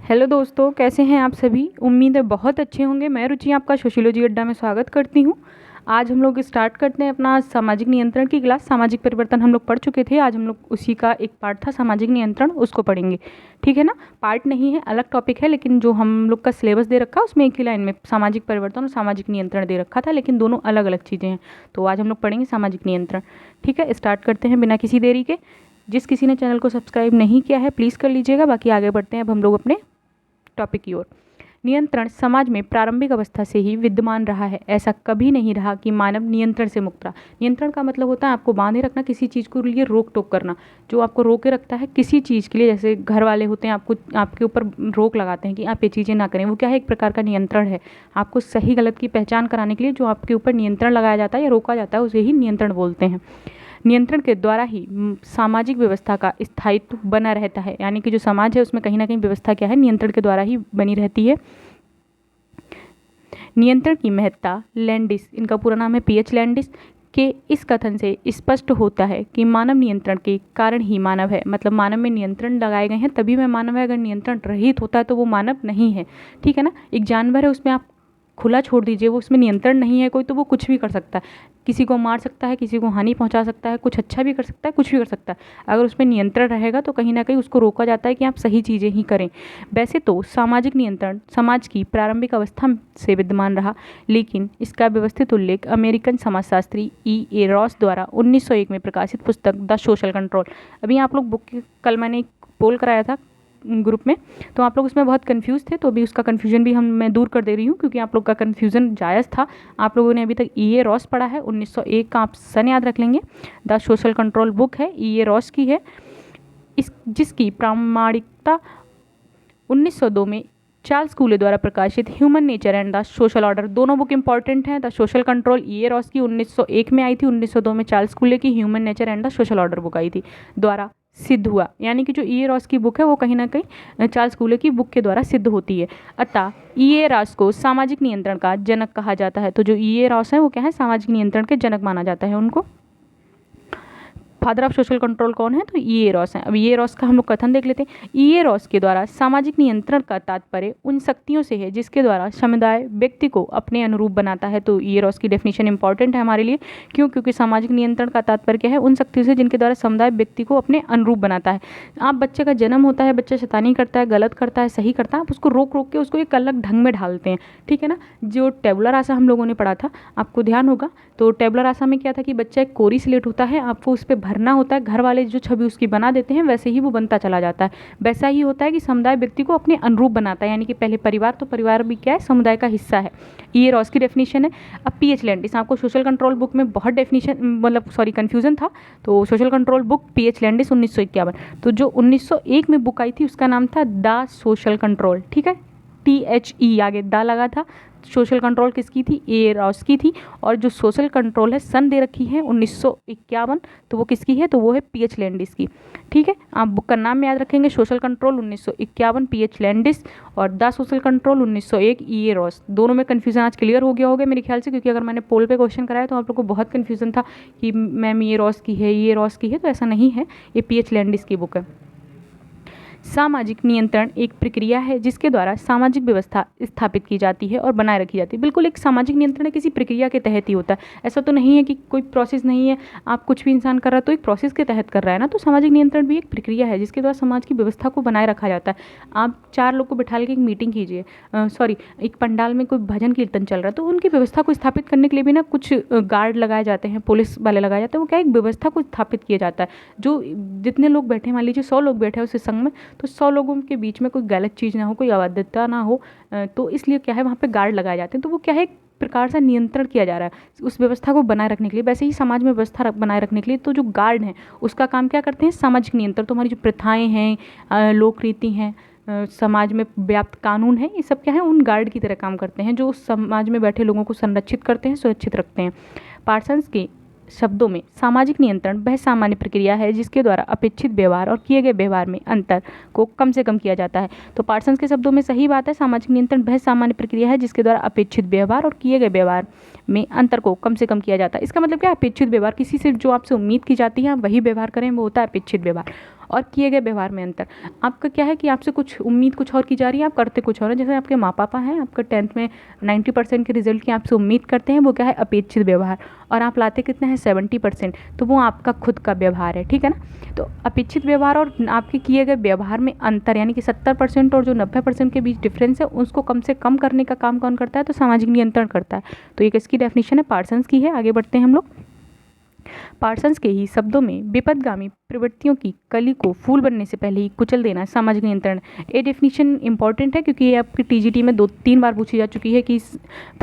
Hello दोस्तों, कैसे हैं आप सभी। उम्मीद है बहुत अच्छे होंगे। मैं रुचि आपका सोशियोलॉजी अड्डा में स्वागत करती हूं। आज हम लोग स्टार्ट करते हैं अपना सामाजिक नियंत्रण की क्लास। सामाजिक परिवर्तन हम लोग पढ़ चुके थे। आज हम लोग उसी का एक पार्ट था सामाजिक नियंत्रण, उसको पढ़ेंगे। ठीक है ना। पार्ट नहीं है, अलग टॉपिक है, लेकिन जो हम लोग का सिलेबस दे रखा है उसमें एक ही लाइन में सामाजिक परिवर्तन और सामाजिक नियंत्रण दे रखा था, लेकिन दोनों अलग अलग चीज़ें हैं। तो आज हम लोग पढ़ेंगे सामाजिक नियंत्रण। ठीक है, स्टार्ट करते हैं बिना किसी देरी के। जिस किसी ने चैनल को सब्सक्राइब नहीं किया है प्लीज़ कर लीजिएगा। बाकी आगे बढ़ते हैं अब हम लोग अपने टॉपिक की ओर। नियंत्रण समाज में प्रारंभिक अवस्था से ही विद्यमान रहा है। ऐसा कभी नहीं रहा कि मानव नियंत्रण से मुक्त रहा। नियंत्रण का मतलब होता है आपको बांधे रखना, किसी चीज़ को लिए रोक टोक करना। जो आपको रोके रखता है किसी चीज़ के लिए, जैसे घर वाले होते हैं आपको आपके ऊपर रोक लगाते हैं कि आप ये चीज़ें ना करें, वो क्या है, एक प्रकार का नियंत्रण है। आपको सही गलत की पहचान कराने के लिए जो आपके ऊपर नियंत्रण लगाया जाता है या रोका जाता है उसे ही नियंत्रण बोलते हैं। नियंत्रण के द्वारा ही सामाजिक व्यवस्था का स्थायित्व बना रहता है। यानी कि जो समाज है उसमें कहीं ना कहीं व्यवस्था क्या है, नियंत्रण के द्वारा ही बनी रहती है। नियंत्रण की महत्ता लैंडिस, इनका पूरा नाम है पीएच लैंडिस, के इस कथन से स्पष्ट होता है कि मानव नियंत्रण के कारण ही मानव है। मतलब मानव में नियंत्रण लगाए गए हैं तभी वह मानव है। अगर नियंत्रण रहित होता है तो वो मानव नहीं है। ठीक है ना। एक जानवर है, उसमें आप खुला छोड़ दीजिए, वो उसमें नियंत्रण नहीं है कोई, तो वो कुछ भी कर सकता है। किसी को मार सकता है, किसी को हानि पहुंचा सकता है, कुछ अच्छा भी कर सकता है, कुछ भी कर सकता है। अगर उसमें नियंत्रण रहेगा तो कहीं ना कहीं उसको रोका जाता है कि आप सही चीज़ें ही करें। वैसे तो सामाजिक नियंत्रण समाज की प्रारंभिक अवस्था से विद्यमान रहा, लेकिन इसका व्यवस्थित उल्लेख अमेरिकन समाजशास्त्री E.A. रॉस द्वारा 1901 में प्रकाशित पुस्तक द सोशल कंट्रोल। अभी आप लोग बुक कल मैंने एक पोल कराया था ग्रुप में, तो आप लोग उसमें बहुत कंफ्यूज थे, तो अभी उसका कंफ्यूजन भी मैं दूर कर दे रही हूँ, क्योंकि आप लोग का कंफ्यूजन जायज़ था। आप लोगों ने अभी तक E.A. रॉस पढ़ा है, 1901 का आप सन याद रख लेंगे। द सोशल कंट्रोल बुक है, E.A. रॉस की है, जिसकी प्रामाणिकता 1902 में चार्ल्स कूले द्वारा प्रकाशित human nature and the social order, दोनों बुक इंपॉर्टेंट हैं। The social control E.A. Ross की 1901 में आई थी, 1902 में चार्ल्स कूले की human nature and the social order book आई थी, द्वारा सिद्ध हुआ। यानी कि जो E.A. रॉस की बुक है वो कहीं ना कहीं चार्ल्स कूले की बुक के द्वारा सिद्ध होती है। अतः E.A. रॉस को सामाजिक नियंत्रण का जनक कहा जाता है। तो जो E.A. रॉस है वो क्या है, सामाजिक नियंत्रण के जनक माना जाता है उनको। फादर ऑफ सोशल कंट्रोल कौन है, तो E.A. रॉस है। अब E.A. रॉस का हम लोग कथन देख लेते हैं। E.A. रॉस के द्वारा सामाजिक नियंत्रण का तात्पर्य उन शक्तियों से है जिसके द्वारा समुदाय व्यक्ति को अपने अनुरूप बनाता है। तो E.A. रॉस की डेफिनेशन इंपॉर्टेंट है हमारे लिए। क्यों? क्योंकि सामाजिक नियंत्रण का तात्पर्य क्या है, उन शक्तियों से जिनके द्वारा समुदाय व्यक्ति को अपने अनुरूप बनाता है। आप बच्चे का जन्म होता है, बच्चा शैतानी करता है, गलत करता है, सही करता है, आप उसको रोक रोक के उसको एक अलग ढंग में ढालते हैं। ठीक है ना। जो टेबुलर आसा हम लोगों ने पढ़ा था, आपको ध्यान होगा, तो टेबुलर आसा में क्या था कि बच्चा एक कोरी स्लेट होता है, आपको उस पर भरना होता है, घर वाले जो छवि उसकी बना देते हैं वैसे ही वो बनता चला जाता है। वैसा ही होता है कि समुदाय व्यक्ति को अपने अनुरूप बनाता है। यानी कि पहले परिवार, तो परिवार भी क्या है, समुदाय का हिस्सा है। ये रॉस की डेफिनेशन है। अब पीएच लैंडिस, आपको सोशल कंट्रोल बुक में बहुत डेफिनेशन मतलब सॉरी कन्फ्यूजन था, तो social control book pH Landis 1951। तो जो 1901 में बुक आई थी उसका नाम था द सोशल कंट्रोल। ठीक है, THE आगे दा लगा था। सोशल कंट्रोल किसकी थी, A. रॉस की थी। और जो सोशल कंट्रोल है सन दे रखी है 1951, तो वो किसकी है, तो वो है पीएच लैंडिस की। ठीक है, आप बुक का नाम याद रखेंगे, सोशल कंट्रोल 1951 पीएच लैंडिस, और the social control 1901 E.A. Ross. दोनों में कन्फ्यूजन आज क्लियर हो गया होगा मेरे ख्याल से, क्योंकि अगर मैंने पोल पे क्वेश्चन कराया तो आप लोग को बहुत कन्फ्यूजन था कि मैम E.A. रॉस की है, E.A. रॉस की है, तो ऐसा नहीं है, ये पीएच लैंडिस की बुक है। सामाजिक नियंत्रण एक प्रक्रिया है जिसके द्वारा सामाजिक व्यवस्था स्थापित की जाती है और बनाए रखी जाती है। बिल्कुल एक सामाजिक नियंत्रण है, किसी प्रक्रिया के तहत ही होता है। ऐसा तो नहीं है कि कोई प्रोसेस नहीं है, आप कुछ भी इंसान कर रहा है तो एक प्रोसेस के तहत कर रहा है ना। तो सामाजिक नियंत्रण भी एक प्रक्रिया है जिसके द्वारा समाज की व्यवस्था को बनाए रखा जाता है। आप 4 लोग को बैठा के एक मीटिंग कीजिए, सॉरी एक पंडाल में कोई भजन कीर्तन चल रहा है, तो उनकी व्यवस्था को स्थापित करने के लिए भी ना कुछ गार्ड लगाए जाते हैं, पुलिस वाले लगाए जाते हैं। वो क्या एक व्यवस्था को स्थापित किया जाता है। जो जितने लोग बैठे, मान लीजिए 100 लोग बैठे हैं उस संघ में, तो 100 लोगों के बीच में कोई गलत चीज़ ना हो, कोई अवैधता ना हो, तो इसलिए क्या है वहाँ पे गार्ड लगाए जाते हैं। तो वो क्या है, एक प्रकार से नियंत्रण किया जा रहा है उस व्यवस्था को बनाए रखने के लिए। वैसे ही समाज में व्यवस्था बनाए रखने के लिए तो जो गार्ड हैं उसका काम क्या करते हैं, सामाजिक नियंत्रण। तो हमारी जो प्रथाएं हैं, लोक रीति हैं, समाज में व्याप्त कानून है, ये सब क्या है, उन गार्ड की तरह काम करते हैं, जो उस समाज में बैठे लोगों को संरक्षित करते हैं, सुरक्षित रखते हैं। पार्सन्स के शब्दों में सामाजिक नियंत्रण वह सामान्य प्रक्रिया है जिसके द्वारा अपेक्षित व्यवहार और किए गए व्यवहार में अंतर को कम से कम किया जाता है। तो पार्सन्स के शब्दों में सही बात है, सामाजिक नियंत्रण वह सामान्य प्रक्रिया है जिसके द्वारा अपेक्षित व्यवहार और किए गए व्यवहार में अंतर को कम से कम किया जाता है। इसका मतलब क्या है, अपेक्षित व्यवहार, किसी से जो आपसे उम्मीद की जाती है आप वही व्यवहार करें, वो होता है अपेक्षित व्यवहार। और किए गए व्यवहार में अंतर। आपका क्या है कि आपसे कुछ उम्मीद कुछ और की जा रही है, आप करते कुछ और है। जैसे आपके माँ पापा हैं, आपका 10th में 90% के रिजल्ट की आपसे उम्मीद करते हैं, वो क्या है अपेक्षित व्यवहार, और आप लाते कितने हैं 70%, तो वो आपका खुद का व्यवहार है, ठीक है ना। तो अपेक्षित व्यवहार और आपके किए गए व्यवहार में अंतर, यानी कि 70% और जो 90% के बीच डिफरेंस है, उसको कम से कम करने का काम कौन करता है, तो सामाजिक नियंत्रण करता है। तो ये किसकी डेफिनेशन है, पार्सन्स की है। आगे बढ़ते हैं हम लोग। पार्सन्स के ही शब्दों में विपथगामी प्रवृत्तियों की कली को फूल बनने से पहले ही कुचल देना सामाजिक नियंत्रण। ये डेफिनेशन इंपॉर्टेंट है क्योंकि ये आपकी टीजीटी में 2-3 बार पूछी जा चुकी है कि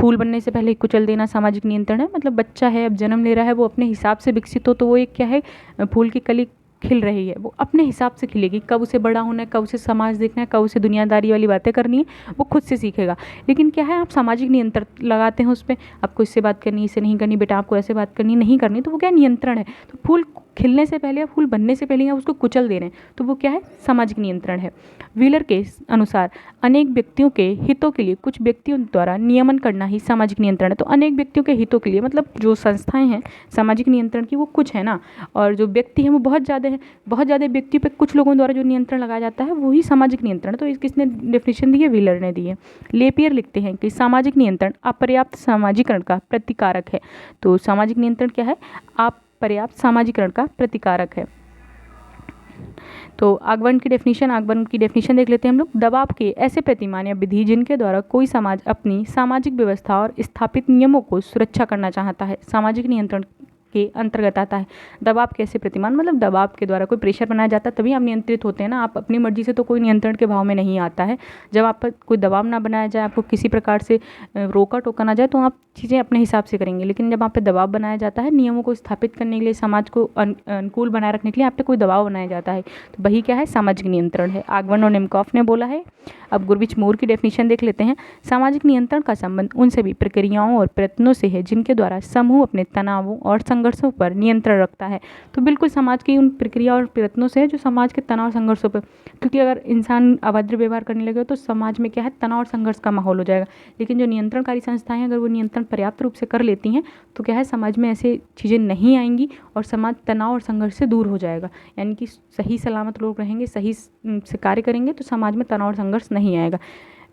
फूल बनने से पहले ही कुचल देना सामाजिक नियंत्रण है। मतलब बच्चा है, अब जन्म ले रहा है, वो अपने हिसाब से विकसित हो, तो वो एक क्या है, फूल की कली खिल रही है, वो अपने हिसाब से खिलेगी। कब उसे बड़ा होना है, कब उसे समाज देखना है, कब उसे दुनियादारी वाली बातें करनी है, वो खुद से सीखेगा। लेकिन क्या है, आप सामाजिक नियंत्रण लगाते हैं उस पर, आपको इससे बात करनी, इससे नहीं करनी, बेटा आपको ऐसे बात करनी, नहीं करनी, तो वो क्या नियंत्रण है। तो फूल खिलने से पहले या फूल बनने से पहले आप उसको कुचल दे रहे हैं, तो वो क्या है, सामाजिक नियंत्रण है। व्हीलर के अनुसार अनेक व्यक्तियों के हितों के लिए कुछ व्यक्तियों द्वारा नियमन करना ही सामाजिक नियंत्रण है। तो अनेक व्यक्तियों के हितों के लिए मतलब जो संस्थाएं हैं सामाजिक नियंत्रण की, वो कुछ है ना, और जो व्यक्ति हैं वो बहुत ज़्यादा है। बहुत ज़्यादा व्यक्तियों पे कुछ लोगों द्वारा जो नियंत्रण लगाया जाता है वही सामाजिक नियंत्रण है। तो इस किसने डेफिनेशन दी है, व्हीलर ने दी है। लेपियर लिखते हैं कि सामाजिक नियंत्रण अपर्याप्त सामाजिकरण का प्रतिकारक है। तो सामाजिक नियंत्रण क्या है, अपर्याप्त सामाजिकरण का प्रतिकारक है। तो आगमन की डेफिनेशन देख लेते हैं हम लोग। दबाव के ऐसे प्रतिमान या विधि जिनके द्वारा कोई समाज अपनी सामाजिक व्यवस्था और स्थापित नियमों को सुरक्षा करना चाहता है, सामाजिक नियंत्रण के अंतर्गत आता है। दबाव के ऐसे प्रतिमान मतलब दबाव के द्वारा कोई प्रेशर बनाया जाता है तभी आप नियंत्रित होते हैं ना। आप अपनी मर्जी से तो कोई नियंत्रण के भाव में नहीं आता है। जब आप पर कोई दबाव ना बनाया जाए, आपको किसी प्रकार से रोका टोका ना जाए, तो आप चीज़ें अपने हिसाब से करेंगे। लेकिन जब आप पे दबाव बनाया जाता है, नियमों को स्थापित करने के लिए, समाज को अनुकूल बनाए रखने के लिए आप पे कोई दबाव बनाया जाता है, तो वही क्या है, सामाजिक नियंत्रण है। आगमन और निमकॉफ ने बोला है। अब गुरविच मूर की डेफिनेशन देख लेते हैं। सामाजिक नियंत्रण का संबंध उन सभी प्रक्रियाओं और प्रयत्नों से है जिनके द्वारा समूह अपने तनावों और संघर्षों पर नियंत्रण रखता है। तो बिल्कुल समाज की उन प्रक्रिया और प्रयत्नों से है जो समाज के तनाव संघर्षों पर, क्योंकि अगर इंसान अभद्र व्यवहार करने लगे तो समाज में क्या है, तनाव और संघर्ष का माहौल हो जाएगा। लेकिन जो नियंत्रणकारी संस्थाएं हैं, अगर वो नियंत्रण पर्याप्त रूप से कर लेती हैं, तो क्या है, समाज में ऐसे चीज़ें नहीं आएंगी और समाज तनाव और संघर्ष से दूर हो जाएगा। यानी कि सही सलामत लोग रहेंगे, सही से कार्य करेंगे, तो समाज में तनाव और संघर्ष नहीं आएगा।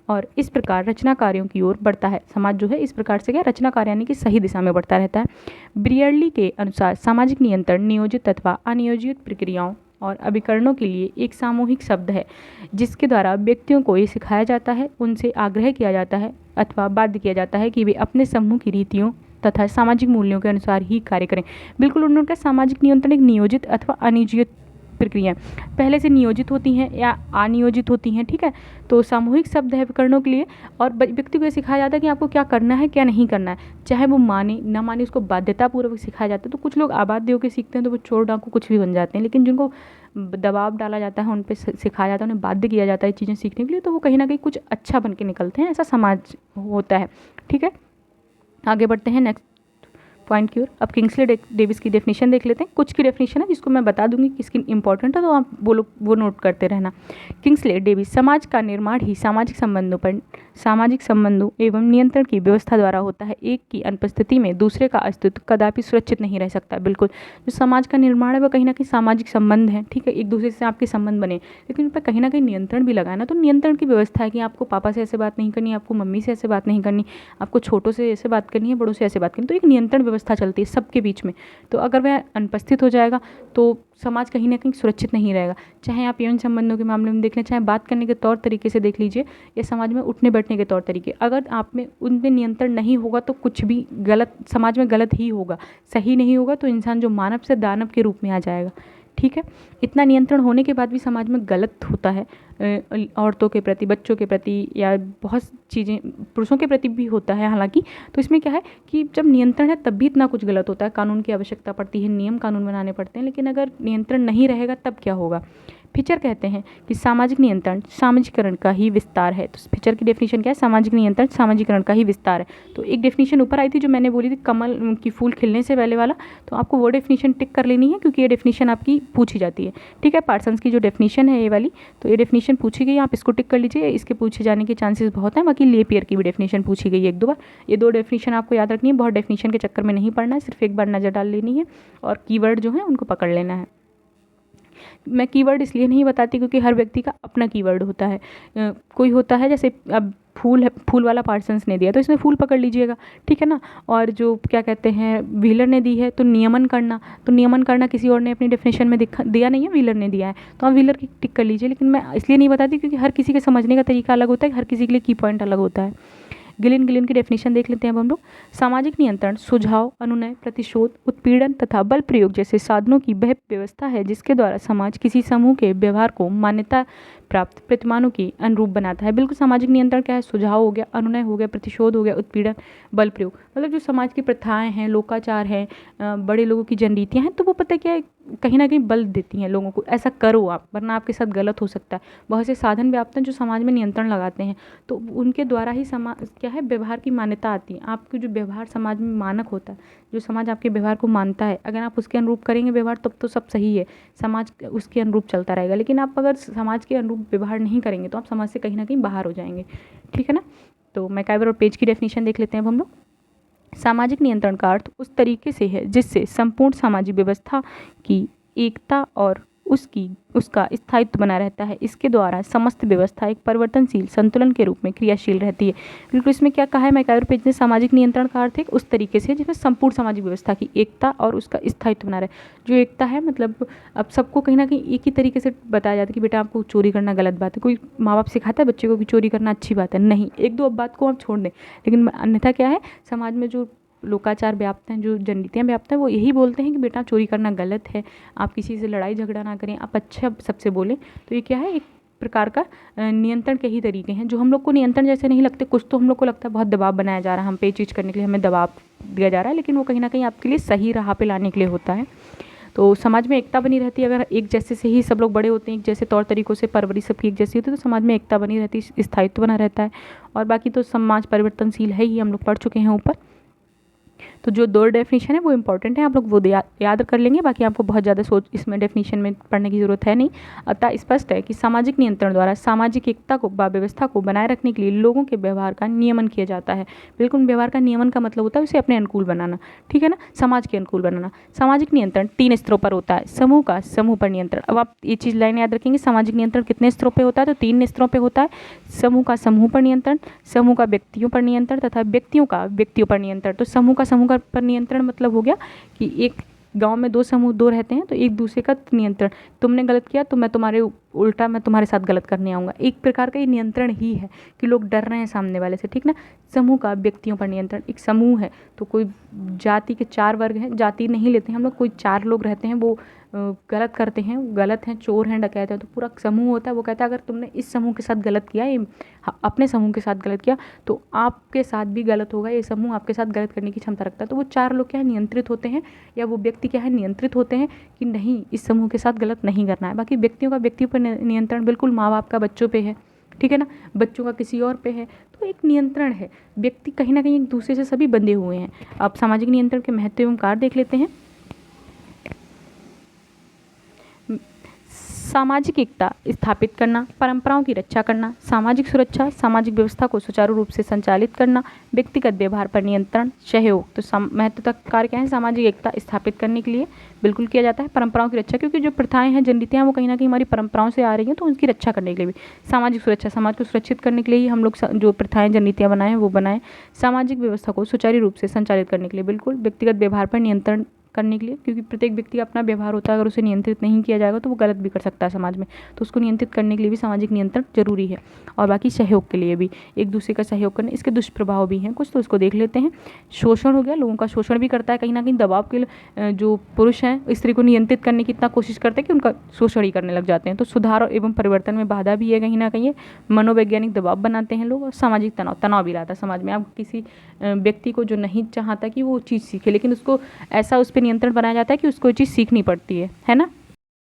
और इस प्रकार रचना कार्यों की ओर बढ़ता है। समाज जो है इस प्रकार से क्या, रचना कार्य यानी कि सही दिशा में बढ़ता रहता है। ब्रियरली के अनुसार सामाजिक नियंत्रण नियोजित अथवा अनियोजित प्रक्रियाओं और अभिकरणों के लिए एक सामूहिक शब्द है जिसके द्वारा व्यक्तियों को ये सिखाया जाता है, उनसे आग्रह किया जाता है अथवा बाध्य किया जाता है कि वे अपने समूह की रीतियों तथा सामाजिक मूल्यों के अनुसार ही कार्य करें। बिल्कुल उन्होंने सामाजिक नियंत्रण एक नियोजित अथवा अनियोजित प्रक्रिया पहले से नियोजित होती हैं या अनियोजित होती हैं, ठीक है। तो सामूहिक शब्द है उपकरणों के लिए, और व्यक्ति को ये सिखाया जाता है कि आपको क्या करना है क्या नहीं करना है, चाहे वो माने ना माने, उसको बाध्यतापूर्वक सिखाया जाता है। तो कुछ लोग आबाध्य होकर सीखते हैं तो वो चोर डाकू कुछ भी बन जाते हैं, लेकिन जिनको दबाव डाला जाता है, उन पर सिखाया जाता है, उन्हें बाध्य किया जाता है चीज़ें सीखने के लिए, तो वो कहीं ना कहीं कुछ अच्छा बन के निकलते हैं। ऐसा समाज होता है, ठीक है। आगे बढ़ते हैं नेक्स्ट पॉइंट की ओर। अब किंग्सले डेविस की डेफिनेशन देख लेते हैं। कुछ की डेफिनेशन है जिसको मैं बता दूंगी किसकी इंपॉर्टेंट है, तो आप वो नोट करते रहना। किंग्सले डेविस समाज का निर्माण ही सामाजिक संबंधों एवं नियंत्रण की व्यवस्था द्वारा होता है। एक की अनुपस्थिति में दूसरे का अस्तित्व कदापि सुरक्षित नहीं रह सकता। बिल्कुल जो समाज का निर्माण है वो कहीं ना कहीं सामाजिक संबंध है, ठीक है, एक दूसरे से आपके संबंध बने, लेकिन उन पर कहीं ना कहीं नियंत्रण भी लगाना। तो नियंत्रण की व्यवस्था है कि आपको पापा से ऐसे बात नहीं करनी, आपको मम्मी से ऐसे बात नहीं करनी, आपको छोटों से ऐसे बात करनी है, बड़ों से ऐसे बात करनी। तो एक नियंत्रण व्यवस्था चलती है सबके बीच में। तो अगर वह अनुपस्थित हो जाएगा तो समाज कहीं ना कहीं सुरक्षित नहीं रहेगा। चाहे आप यौन संबंधों के मामले में देख लें, चाहे बात करने के तौर तरीके से देख लीजिए, या समाज में उठने बैठने के तौर तरीके, अगर आप में उनमें नियंत्रण नहीं होगा तो कुछ भी गलत समाज में गलत ही होगा, सही नहीं होगा। तो इंसान जो मानव से दानव के रूप में आ जाएगा, ठीक है। इतना नियंत्रण होने के बाद भी समाज में गलत होता है, औरतों के प्रति, बच्चों के प्रति, या बहुत चीज़ें पुरुषों के प्रति भी होता है हालांकि। तो इसमें क्या है कि जब नियंत्रण है तब भी इतना कुछ गलत होता है, कानून की आवश्यकता पड़ती है, नियम कानून बनाने पड़ते हैं। लेकिन अगर नियंत्रण नहीं रहेगा तब क्या होगा। फिचर कहते हैं कि सामाजिक नियंत्रण सामाजिकरण का ही विस्तार है। तो फिचर की डेफिनेशन क्या है, सामाजिक नियंत्रण सामाजिकरण का ही विस्तार है। तो एक डेफिनेशन ऊपर आई थी जो मैंने बोली थी, कमल की फूल खिलने से पहले वाला, तो आपको वो डेफिनेशन टिक कर लेनी है क्योंकि ये डेफिनेशन आपकी पूछी जाती है, ठीक है। पार्सन्स की जो डेफिनेशन है ये वाली, तो ये डेफिनेशन पूछी गई, आप इसको टिक कर लीजिए, इसके पूछे जाने के चांसेस बहुत हैं। बाकी लेपियर की भी डेफिनेशन पूछी गई है 1-2 बार। ये 2 डेफिनेशन आपको याद रखनी है, बहुत डेफिनेशन के चक्कर में नहीं पड़ना है, सिर्फ एक बार नज़र डाल लेनी है और कीवर्ड जो है उनको पकड़ लेना है। मैं कीवर्ड इसलिए नहीं बताती क्योंकि हर व्यक्ति का अपना कीवर्ड होता है। कोई होता है जैसे अब फूल है, फूल वाला पार्सन्स ने दिया तो इसमें फूल पकड़ लीजिएगा, ठीक है ना। और जो क्या कहते हैं व्हीलर ने दी है तो नियमन करना, तो नियमन करना किसी और ने अपनी डेफिनेशन में दिया नहीं है, व्हीलर ने दिया है, तो आप व्हीलर की टिक कर लीजिए। लेकिन मैं इसलिए नहीं बताती क्योंकि हर किसी के समझने का तरीका अलग होता है, हर किसी के लिए की पॉइंट अलग होता है। गिलिन की डेफिनेशन देख लेते हैं अब हम लोग। सामाजिक नियंत्रण सुझाव, अनुनय, प्रतिशोध, उत्पीड़न तथा बल प्रयोग जैसे साधनों की वह व्यवस्था है जिसके द्वारा समाज किसी समूह के व्यवहार को मान्यता प्राप्त प्रतिमानों की अनुरूप बनाता है। बिल्कुल सामाजिक नियंत्रण क्या है? सुझाव हो गया, अनुनय हो गया, प्रतिशोध हो गया, उत्पीड़न, बल प्रयोग। मतलब जो समाज की प्रथाएं हैं, लोकाचार हैं, बड़े लोगों की जनरीतियाँ हैं, तो वो पता क्या है कहीं ना कहीं बल देती हैं लोगों को, ऐसा करो आप वरना आपके साथ गलत हो सकता है। बहुत से साधन व्याप्त हैं जो समाज में नियंत्रण लगाते हैं, तो उनके द्वारा ही समाज क्या है व्यवहार की मान्यता आती है। आपके जो व्यवहार समाज में मानक होता है, जो समाज आपके व्यवहार को मानता है, अगर आप उसके अनुरूप करेंगे व्यवहार तब तो सब सही है, समाज उसके अनुरूप चलता रहेगा। लेकिन आप अगर समाज के अनुरूप व्यवहार नहीं करेंगे तो आप समाज से कहीं ना कहीं बाहर हो जाएंगे, ठीक है ना। तो मैकाइवर और पेज की डेफिनेशन देख लेते हैं अब हम लोग। सामाजिक नियंत्रण का अर्थ उस तरीके से है जिससे संपूर्ण सामाजिक व्यवस्था की एकता और उसका स्थायित्व बना रहता है। इसके द्वारा समस्त व्यवस्था एक परिवर्तनशील संतुलन के रूप में क्रियाशील रहती है। बिल्कुल इसमें क्या कहा है मैकाइवर पेज ने? सामाजिक नियंत्रण का अर्थ है उस तरीके से जिसमें संपूर्ण सामाजिक व्यवस्था की एकता और उसका स्थायित्व बना रहे। जो एकता है मतलब अब सबको कहीं ना कहीं एक ही तरीके से बताया जाता है कि बेटा आपको चोरी करना गलत बात है। कोई माँ बाप सिखाता है बच्चे को कि चोरी करना अच्छी बात है? नहीं, एक दो अब बात को आप छोड़ दें, लेकिन अन्यथा क्या है समाज में जो लोकाचार व्याप्त हैं, जो जनरीतियाँ व्याप्त हैं, वो यही बोलते हैं कि बेटा चोरी करना गलत है, आप किसी से लड़ाई झगड़ा ना करें, आप अच्छा सबसे बोलें। तो ये क्या है एक प्रकार का नियंत्रण के ही तरीके हैं जो हम लोग को नियंत्रण जैसे नहीं लगते। कुछ तो हम लोग को लगता है बहुत दबाव बनाया जा रहा है, हम पे चीज़ करने के लिए हमें दबाव दिया जा रहा है, लेकिन वो कहीं ना कहीं आपके लिए सही राह पे लाने के लिए होता है। तो समाज में एकता बनी रहती है। अगर एक जैसे से ही सब लोग बड़े होते हैं, एक जैसे तौर तरीकों से परवरिश सबकी एक जैसी होती है, तो समाज में एकता बनी रहती है, स्थायित्व बना रहता है। और बाकी तो समाज परिवर्तनशील है ही, हम लोग पढ़ चुके हैं ऊपर। तो जो दो डेफिनेशन है वो इंपॉर्टेंट है, आप लोग वो याद कर लेंगे। बाकी आपको बहुत ज़्यादा सोच इसमें डेफिनेशन में पढ़ने की ज़रूरत है नहीं। अतः स्पष्ट है कि सामाजिक नियंत्रण द्वारा सामाजिक एकता को व व्यवस्था को बनाए रखने के लिए लोगों के व्यवहार का नियमन किया जाता है। बिल्कुल व्यवहार का नियमन का मतलब होता है उसे अपने अनुकूल बनाना, ठीक है ना, समाज के अनुकूल बनाना। सामाजिक नियंत्रण 3 स्तरों पर होता है। समूह का समूह पर नियंत्रण। अब आप ये चीज़ लाइन याद रखेंगे, सामाजिक नियंत्रण कितने स्तरों पर होता है? तो 3 स्तरों पर होता है। समूह का समूह पर नियंत्रण, समूह का व्यक्तियों पर नियंत्रण तथा व्यक्तियों का व्यक्तियों पर नियंत्रण। तो समूह का समूह पर नियंत्रण मतलब हो गया कि एक गांव में 2 समूह 2 रहते हैं तो एक दूसरे का नियंत्रण, तुमने गलत किया तो मैं तुम्हारे उल्टा मैं तुम्हारे साथ गलत करने आऊँगा। एक प्रकार का ये नियंत्रण ही है कि लोग डर रहे हैं सामने वाले से, ठीक ना। समूह का व्यक्तियों पर नियंत्रण, एक समूह है तो कोई जाति के 4 वर्ग हैं, जाति नहीं लेते हैं हम लोग, कोई 4 लोग रहते हैं वो गलत करते हैं, गलत हैं, चोर हैं, डकैत हैं, तो पूरा समूह होता है। वो कहता है अगर तुमने इस समूह के साथ गलत किया, ये अपने समूह के साथ गलत किया तो आपके साथ भी गलत होगा, ये समूह आपके साथ गलत करने की क्षमता रखता है। तो वो 4 लोग क्या है नियंत्रित होते हैं, या वो व्यक्ति क्या है नियंत्रित होते हैं कि नहीं इस समूह के साथ गलत नहीं करना है। बाकी व्यक्तियों का व्यक्तियों पर नियंत्रण बिल्कुल माँ बाप का बच्चों पे है, ठीक है ना, बच्चों का किसी और पे है, तो एक नियंत्रण है। व्यक्ति कहीं ना कहीं एक दूसरे से सभी बंधे हुए हैं। अब सामाजिक नियंत्रण के महत्व एवं कार्य देख लेते हैं। सामाजिक एकता स्थापित करना, परंपराओं की रक्षा करना, सामाजिक सुरक्षा, सामाजिक व्यवस्था को सुचारू रूप से संचालित करना, व्यक्तिगत व्यवहार पर नियंत्रण, सहयोग। तो महत्वपूर्ण कार्य क्या है सामाजिक एकता स्थापित करने के लिए? बिल्कुल किया जाता है। परंपराओं की रक्षा, क्योंकि जो प्रथाएं हैं जनरीतियाँ वो कहीं ना कहीं हमारी परंपराओं से आ रही हैं, तो उनकी रक्षा करने के लिए भी। सामाजिक सुरक्षा, समाज को सुरक्षित करने के लिए ही हम लोग जो प्रथाएं जनरीतियाँ बनाए हैं वो बनाएं। सामाजिक व्यवस्था को सुचारू रूप से संचालित करने के लिए बिल्कुल। व्यक्तिगत व्यवहार पर नियंत्रण करने के लिए, क्योंकि प्रत्येक व्यक्ति का अपना व्यवहार होता है, अगर उसे नियंत्रित नहीं किया जाएगा तो वो गलत भी कर सकता है समाज में, तो उसको नियंत्रित करने के लिए भी सामाजिक नियंत्रण जरूरी है। और बाकी सहयोग के लिए भी, एक दूसरे का सहयोग करने, इसके दुष्प्रभाव भी हैं कुछ, तो उसको देख लेते हैं। शोषण हो गया, लोगों का शोषण भी करता है कहीं ना कहीं, दबाव के जो पुरुष हैं स्त्री को नियंत्रित करने की इतना कोशिश करते हैं कि उनका शोषण ही करने लग जाते हैं। तो सुधार एवं परिवर्तन में बाधा भी है कहीं ना कहीं, मनोवैज्ञानिक दबाव बनाते हैं लोग, और सामाजिक तनाव भी लाता है समाज में। आप किसी व्यक्ति को जो नहीं चाहता कि वो चीज़ सीखे, लेकिन उसको ऐसा उस पर नियंत्रण बनाया जाता है कि उसको ये चीज़ सीखनी पड़ती है ना।